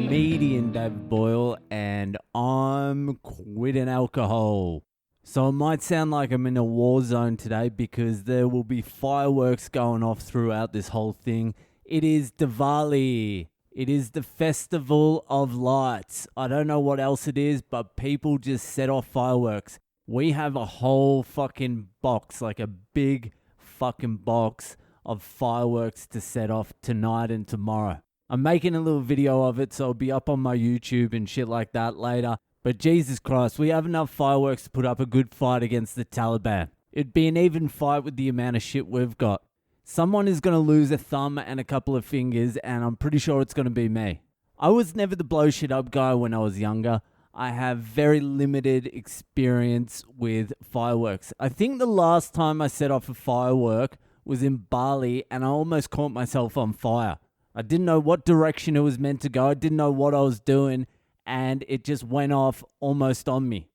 comedian David Boyle, and I'm quitting alcohol. So it might sound like I'm in a war zone today because there will be fireworks going off throughout this whole thing. It is Diwali. It is the festival of lights. I don't know what else it is, but people just set off fireworks. We have a whole fucking box, like a big fucking box of fireworks to set off tonight and tomorrow. I'm making a little video of it, so it'll be up on my YouTube and shit like that later. But Jesus Christ, we have enough fireworks to put up a good fight against the Taliban. It'd be an even fight with the amount of shit we've got. Someone is going to lose a thumb and a couple of fingers, and I'm pretty sure it's going to be me. I was never the blow shit up guy when I was younger. I have very limited experience with fireworks. I think the last time I set off a firework was in Bali, and I almost caught myself on fire. I didn't know what direction it was meant to go. I didn't know what I was doing, and it just went off almost on me.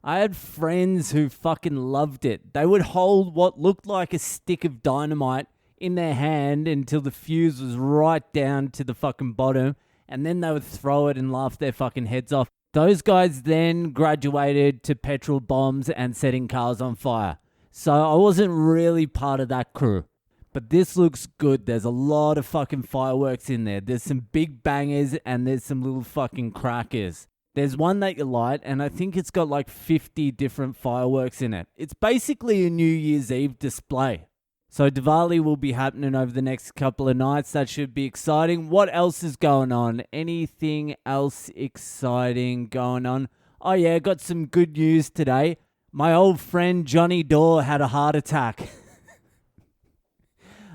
I had friends who fucking loved it. They would hold what looked like a stick of dynamite in their hand until the fuse was right down to the fucking bottom, and then they would throw it and laugh their fucking heads off. Those guys then graduated to petrol bombs and setting cars on fire. So I wasn't really part of that crew. But this looks good. There's a lot of fucking fireworks in there. There's some big bangers and there's some little fucking crackers. There's one that you light, and I think it's got like 50 different fireworks in it. It's basically a New Year's Eve display. So Diwali will be happening over the next couple of nights. That should be exciting. What else is going on? Anything else exciting going on? Oh yeah, got some good news today. My old friend Johnny Dore had a heart attack.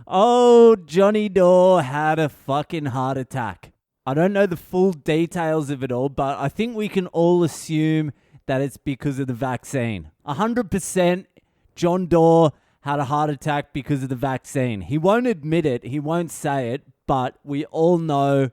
Oh, Johnny Dore had a fucking heart attack. I don't know the full details of it all, but I think we can all assume that it's because of the vaccine. 100% John Dore had a heart attack because of the vaccine. He won't admit it, he won't say it, but we all know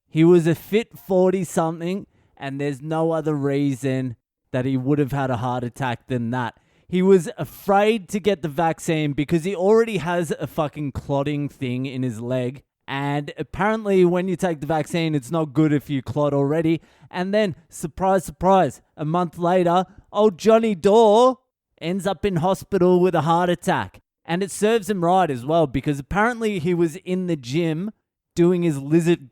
he was a fit 40-something, and there's no other reason that he would have had a heart attack than that. He was afraid to get the vaccine because he already has a fucking clotting thing in his leg. And apparently when you take the vaccine, it's not good if you clot already. And then, surprise, surprise, a month later, old Johnny Dore ends up in hospital with a heart attack. And it serves him right as well, because apparently he was in the gym doing his lizard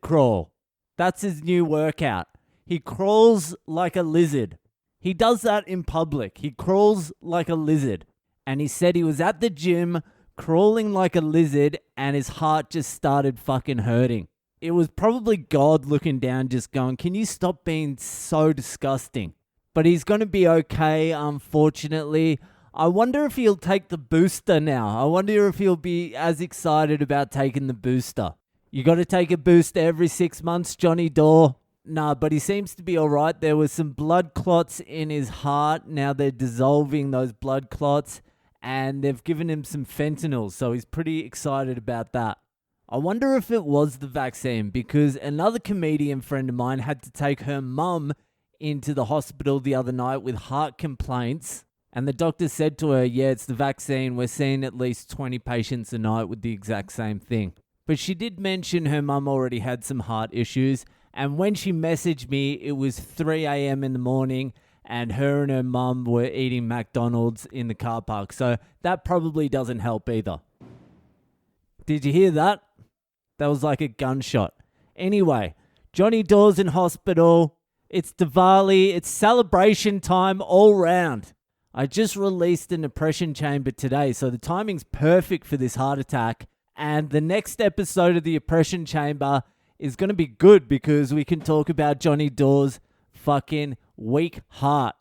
crawl. That's his new workout. He crawls like a lizard. He does that in public. He crawls like a lizard. And he said he was at the gym crawling like a lizard and his heart just started fucking hurting. It was probably God looking down just going, can you stop being so disgusting? But he's going to be okay, unfortunately. I wonder if he'll take the booster now. I wonder if he'll be as excited about taking the booster. You got to take a booster every 6 months, Johnny Dore. Nah, but he seems to be all right. There was some blood clots in his heart. Now they're dissolving those blood clots, and they've given him some fentanyl, so he's pretty excited about that. I wonder if it was the vaccine, because another comedian friend of mine had to take her mum into the hospital the other night with heart complaints, and the doctor said to her, yeah, it's the vaccine. We're seeing at least 20 patients a night with the exact same thing. But she did mention her mum already had some heart issues. And when she messaged me, it was 3 a.m. in the morning, and her and her mum were eating McDonald's in the car park. So that probably doesn't help either. Did you hear that? That was like a gunshot. Anyway, Johnny Dore's in hospital. It's Diwali. It's celebration time all round. I just released an Depression Chamber today, so the timing's perfect for this heart attack. And the next episode of the Depression Chamber is going to be good because we can talk about Johnny Dore's fucking weak heart.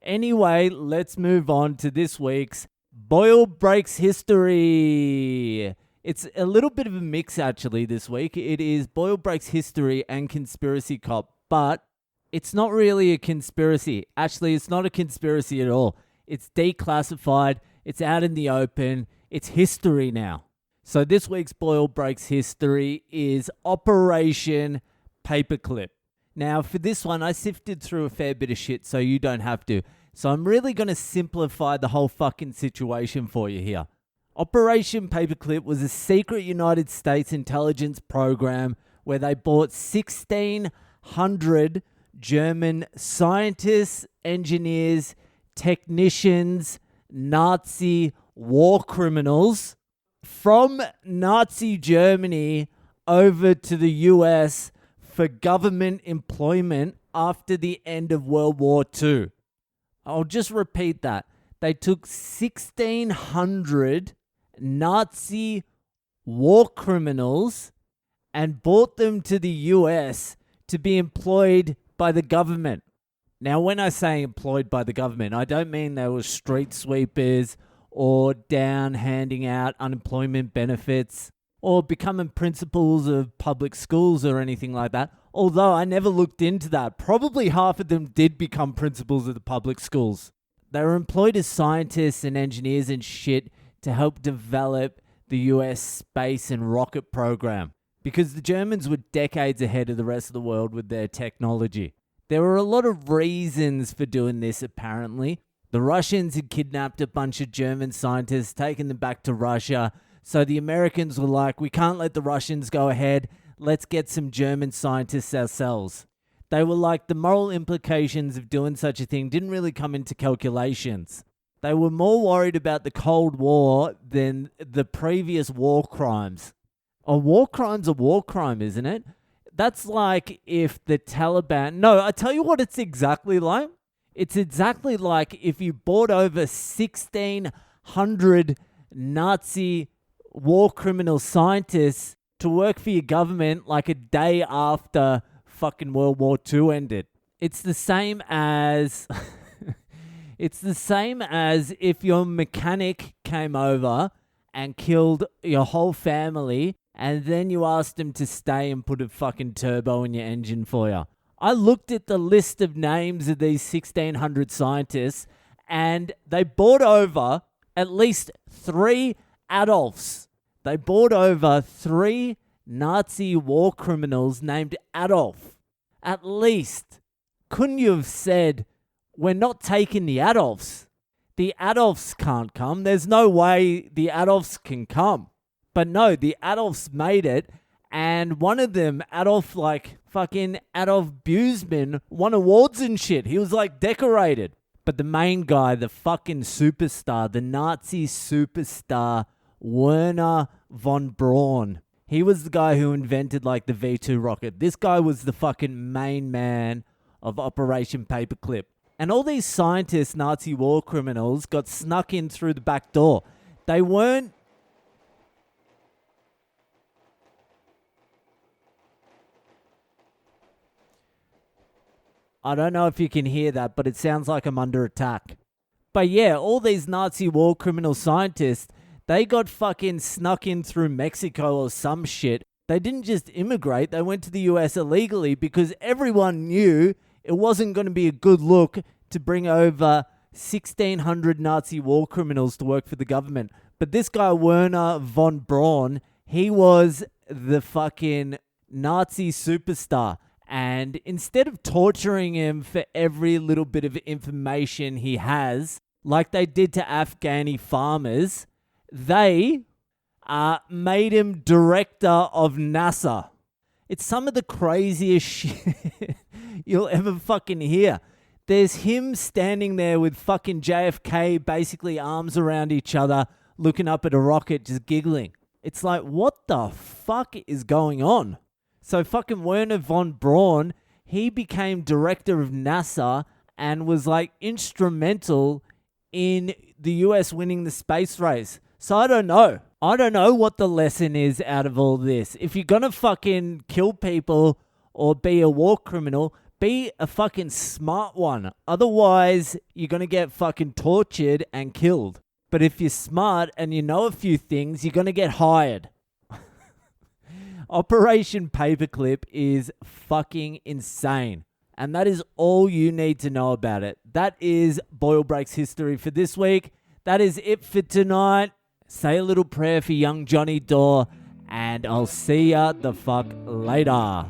Anyway, let's move on to this week's Boyle Breaks History. It's a little bit of a mix actually this week. It is Boyle Breaks History and Conspiracy Cop, but it's not really a conspiracy. Actually, it's not a conspiracy at all. It's declassified. It's out in the open. It's history now. So this week's Boyle Breaks History is Operation Paperclip. Now, for this one, I sifted through a fair bit of shit so you don't have to. So I'm really going to simplify the whole fucking situation for you here. Operation Paperclip was a secret United States intelligence program where they bought 1,600 German scientists, engineers, technicians, Nazi war criminals from Nazi Germany over to the US for government employment after the end of World War II. I'll just repeat that. They took 1,600 Nazi war criminals and brought them to the US to be employed by the government. Now, when I say employed by the government, I don't mean they were street sweepers or down handing out unemployment benefits or becoming principals of public schools or anything like that. Although I never looked into that. Probably half of them did become principals of the public schools. They were employed as scientists and engineers and shit to help develop the US space and rocket program, because the Germans were decades ahead of the rest of the world with their technology. There were a lot of reasons for doing this, apparently. The Russians had kidnapped a bunch of German scientists, taken them back to Russia. So the Americans were like, we can't let the Russians go ahead. Let's get some German scientists ourselves. They were like, the moral implications of doing such a thing didn't really come into calculations. They were more worried about the Cold War than the previous war crimes. A war crime's a war crime, isn't it? That's like if the Taliban... No, I tell you what it's exactly like. It's exactly like if you brought over 1,600 Nazi war criminal scientists to work for your government like a day after fucking World War II ended. It's the same as... It's the same as if your mechanic came over and killed your whole family and then you asked him to stay and put a fucking turbo in your engine for you. I looked at the list of names of these 1,600 scientists and they brought over at least 3 Adolfs. They brought over 3 Nazi war criminals named Adolf. At least. Couldn't you have said, we're not taking the Adolfs? The Adolfs can't come. There's no way the Adolfs can come. But no, the Adolfs made it. And one of them, Adolf Buseman, won awards and shit. He was like decorated. But the main guy, the fucking superstar, the Nazi superstar, Werner von Braun. He was the guy who invented like the V2 rocket. This guy was the fucking main man of Operation Paperclip. And all these scientists, Nazi war criminals, got snuck in through the back door. They weren't... I don't know if you can hear that, but it sounds like I'm under attack. But yeah, all these Nazi war criminal scientists, they got fucking snuck in through Mexico or some shit. They didn't just immigrate, they went to the US illegally because everyone knew it wasn't going to be a good look to bring over 1,600 Nazi war criminals to work for the government. But this guy, Werner von Braun, he was the fucking Nazi superstar. And instead of torturing him for every little bit of information he has, like they did to Afghani farmers, they made him director of NASA. It's some of the craziest shit you'll ever fucking hear. There's him standing there with fucking JFK, basically arms around each other, looking up at a rocket, just giggling. It's like, what the fuck is going on? So fucking Werner von Braun, he became director of NASA and was like instrumental in the US winning the space race. So I don't know. I don't know what the lesson is out of all this. If you're gonna fucking kill people or be a war criminal, be a fucking smart one. Otherwise, you're gonna get fucking tortured and killed. But if you're smart and you know a few things, you're gonna get hired. Operation Paperclip is fucking insane. And that is all you need to know about it. That is Boyle Breaks History for this week. That is it for tonight. Say a little prayer for young Johnny Dore, and I'll see ya the fuck later.